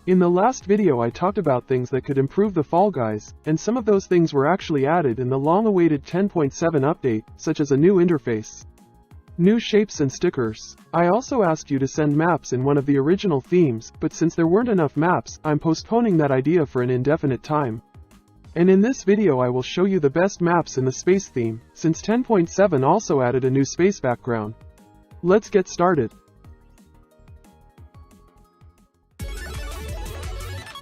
In the last video I talked about things that could improve the Fall Guys, and some of those things were actually added in the long-awaited 10.7 update, such as a new interface, new shapes and stickers. I also asked you to send maps in one of the original themes, but since there weren't enough maps, I'm postponing that idea for an indefinite time. And in this video I will show you the best maps in the space theme, since 10.7 also added a new space background. Let's get started.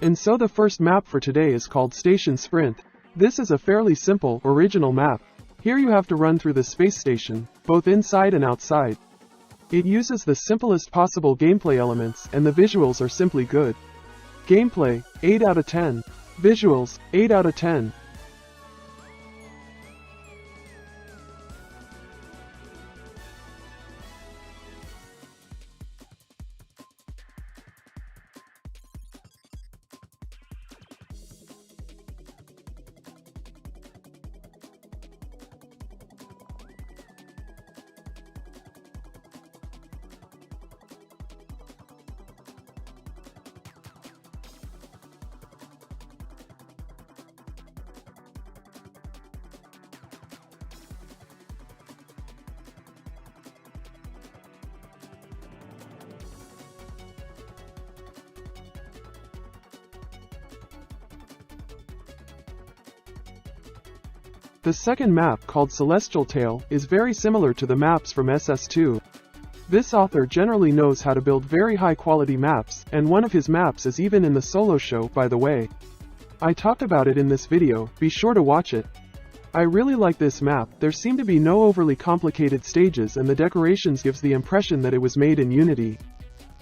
And so the first map for today is called Station Sprint. This is a fairly simple, original map. Here you have to run through the space station, both inside and outside. It uses the simplest possible gameplay elements, and the visuals are simply good. Gameplay, 8 out of 10. Visuals, 8 out of 10. The second map, called Celestial Tail, is very similar to the maps from SS2. This author generally knows how to build very high-quality maps, and one of his maps is even in the solo show, by the way. I talked about it in this video, be sure to watch it. I really like this map. There seem to be no overly complicated stages and the decorations gives the impression that it was made in Unity.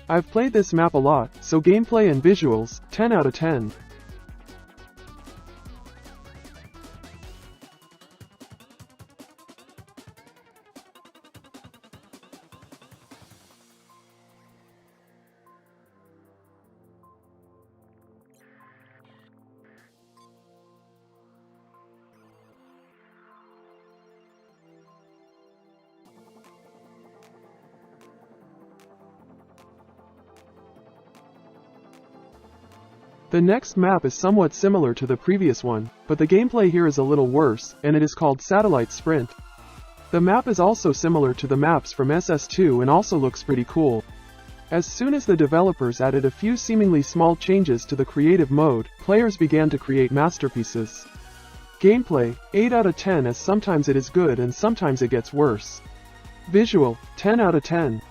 I've played this map a lot, so gameplay and visuals, 10 out of 10. The next map is somewhat similar to the previous one, but the gameplay here is a little worse, and it is called Satellite Sprint. The map is also similar to the maps from SS2 and also looks pretty cool. As soon as the developers added a few seemingly small changes to the creative mode, players began to create masterpieces. Gameplay, 8 out of 10, as sometimes it is good and sometimes it gets worse. Visual, 10 out of 10.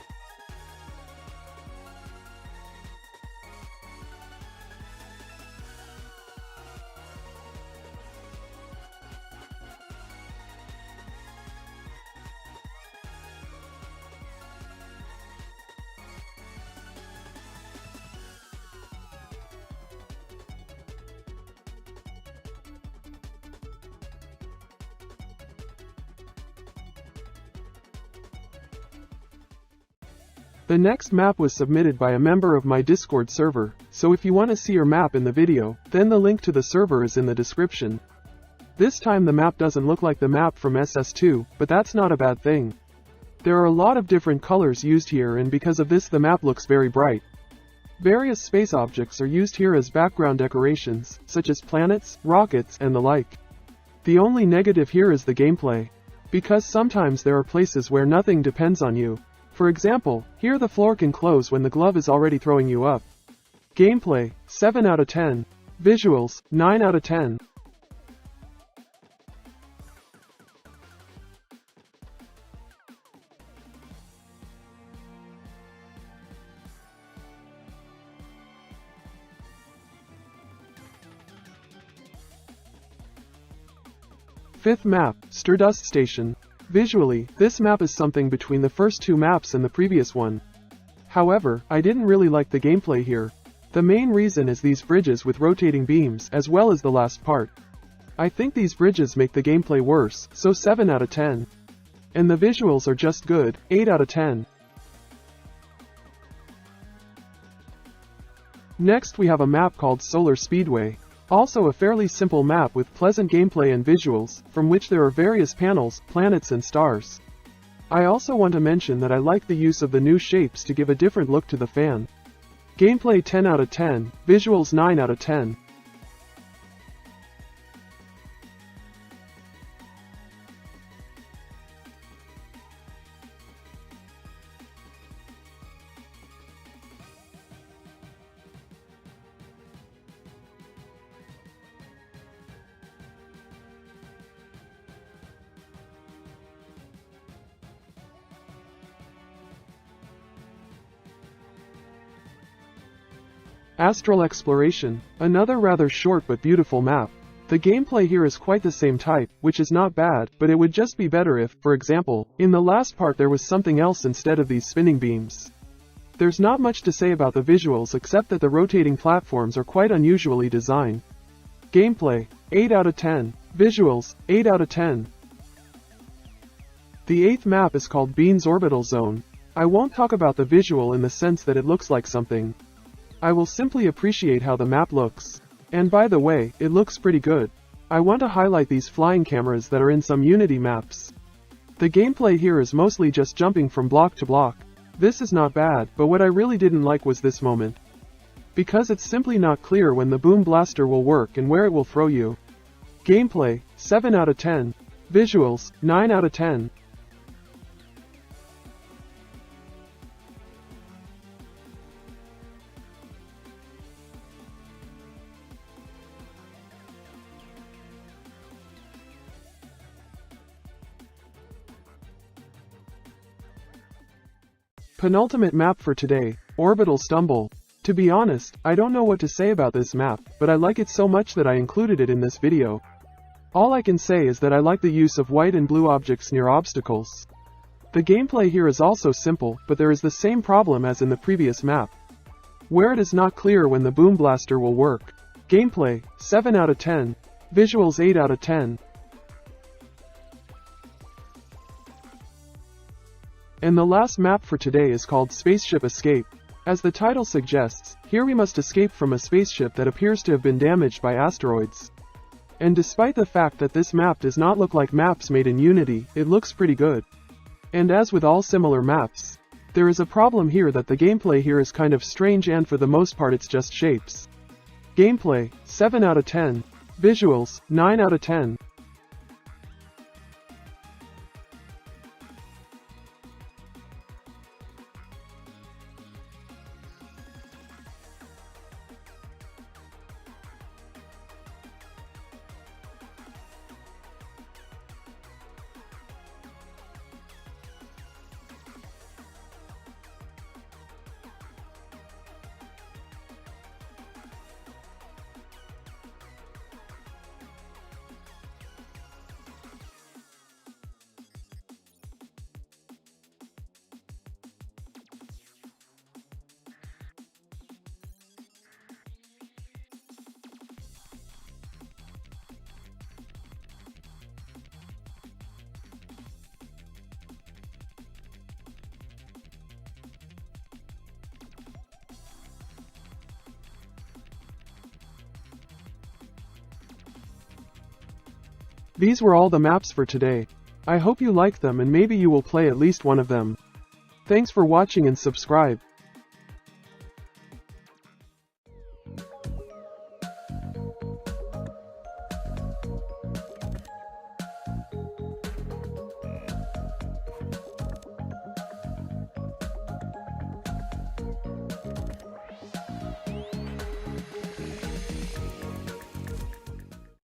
The next map was submitted by a member of my Discord server, so if you want to see your map in the video, then the link to the server is in the description. This time the map doesn't look like the map from SS2, but that's not a bad thing. There are a lot of different colors used here and because of this the map looks very bright. Various space objects are used here as background decorations, such as planets, rockets, and the like. The only negative here is the gameplay. Because sometimes there are places where nothing depends on you. For example, here the floor can close when the glove is already throwing you up. Gameplay, 7 out of 10. Visuals, 9 out of 10. Fifth map, Stardust Station. Visually, this map is something between the first two maps and the previous one. However, I didn't really like the gameplay here. The main reason is these bridges with rotating beams as well as the last part. I think these bridges make the gameplay worse, so 7 out of 10. And the visuals are just good, 8 out of 10. Next we have a map called Solar Speedway. Also a fairly simple map with pleasant gameplay and visuals, from which there are various panels, planets and stars. I also want to mention that I like the use of the new shapes to give a different look to the fan. Gameplay 10 out of 10, visuals 9 out of 10. Astral Exploration, another rather short but beautiful map. The gameplay here is quite the same type, which is not bad, but it would just be better if, for example, in the last part there was something else instead of these spinning beams. There's not much to say about the visuals except that the rotating platforms are quite unusually designed. Gameplay, 8 out of 10. Visuals, 8 out of 10. The 8th map is called Beans Orbital Zone. I won't talk about the visual in the sense that it looks like something. I will simply appreciate how the map looks. And by the way, it looks pretty good. I want to highlight these flying cameras that are in some Unity maps. The gameplay here is mostly just jumping from block to block. This is not bad, but what I really didn't like was this moment. Because it's simply not clear when the boom blaster will work and where it will throw you. Gameplay, 7 out of 10. Visuals, 9 out of 10. Penultimate map for today, Orbital Stumble. To be honest, I don't know what to say about this map, but I like it so much that I included it in this video. All I can say is that I like the use of white and blue objects near obstacles. The gameplay here is also simple, but there is the same problem as in the previous map, where it is not clear when the boom blaster will work. Gameplay, 7 out of 10. Visuals 8 out of 10. And the last map for today is called Spaceship Escape. As the title suggests, here we must escape from a spaceship that appears to have been damaged by asteroids. And despite the fact that this map does not look like maps made in Unity, it looks pretty good. And as with all similar maps, there is a problem here that the gameplay here is kind of strange and for the most part it's just shapes. Gameplay, 7 out of 10. Visuals, 9 out of 10. These were all the maps for today. I hope you like them and maybe you will play at least one of them. Thanks for watching and subscribe.